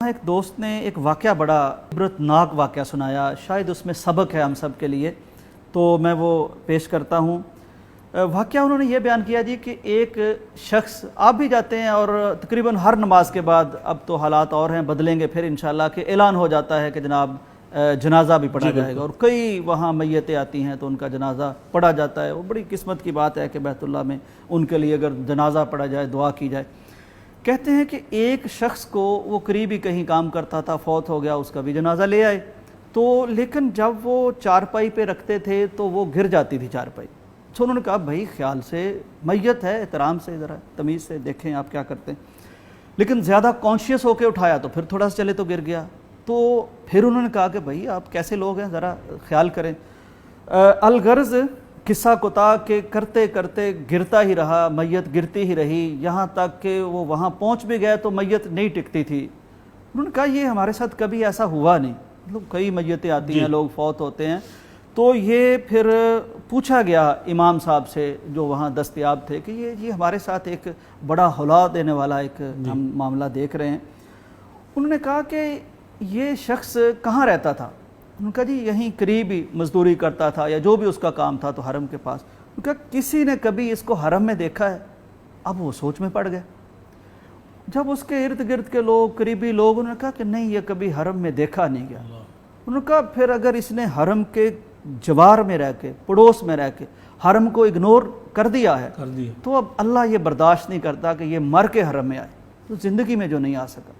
ایک دوست نے ایک واقعہ بڑا عبرتناک واقعہ سنایا، شاید اس میں سبق ہے ہم سب کے لیے، تو میں وہ پیش کرتا ہوں۔ واقعہ انہوں نے یہ بیان کیا جی کہ ایک شخص، آپ بھی جاتے ہیں اور تقریباً ہر نماز کے بعد، اب تو حالات اور ہیں، بدلیں گے پھر انشاءاللہ، کہ اعلان ہو جاتا ہے کہ جناب جنازہ بھی پڑھا جائے گا، اور کئی وہاں میتیں آتی ہیں تو ان کا جنازہ پڑھا جاتا ہے۔ وہ بڑی قسمت کی بات ہے کہ بیت اللہ میں ان کے لیے اگر جنازہ پڑھا جائے، دعا کی جائے۔ کہتے ہیں کہ ایک شخص کو، وہ قریبی کہیں کام کرتا تھا، فوت ہو گیا، اس کا بھی جنازہ لے آئے تو، لیکن جب وہ چارپائی پہ رکھتے تھے تو وہ گر جاتی تھی چارپائی۔ تو انہوں نے کہا بھائی خیال سے، میت ہے، احترام سے، ذرا تمیز سے دیکھیں آپ کیا کرتے ہیں۔ لیکن زیادہ کانشیس ہو کے اٹھایا تو پھر تھوڑا سا چلے تو گر گیا۔ تو پھر انہوں نے کہا کہ بھائی آپ کیسے لوگ ہیں، ذرا خیال کریں۔ الغرض قصہ کوتاہ کہ کرتے کرتے گرتا ہی رہا، میت گرتی ہی رہی، یہاں تک کہ وہ وہاں پہنچ بھی گئے تو میت نہیں ٹکتی تھی۔ انہوں نے کہا یہ ہمارے ساتھ کبھی ایسا ہوا نہیں، مطلب کئی میتیں آتی ہیں، لوگ فوت ہوتے ہیں۔ تو یہ پھر پوچھا گیا امام صاحب سے جو وہاں دستیاب تھے کہ یہ ہمارے ساتھ ایک بڑا ہلا دینے والا ایک ہم معاملہ دیکھ رہے ہیں۔ انہوں نے کہا کہ یہ شخص کہاں رہتا تھا؟ انہوں نے کہا جی یہیں قریب ہی مزدوری کرتا تھا، یا جو بھی اس کا کام تھا تو حرم کے پاس۔ انہوں نے کہا کسی نے کبھی اس کو حرم میں دیکھا ہے؟ اب وہ سوچ میں پڑ گئے۔ جب اس کے ارد گرد کے لوگ، قریبی لوگ، انہوں نے کہا کہ نہیں، یہ کبھی حرم میں دیکھا نہیں گیا۔ انہوں نے کہا پھر اگر اس نے حرم کے جوار میں رہ کے، پڑوس میں رہ کے حرم کو اگنور کر دیا ہے تو اب اللہ یہ برداشت نہیں کرتا کہ یہ مر کے حرم میں آئے، تو زندگی میں جو نہیں آ سکا۔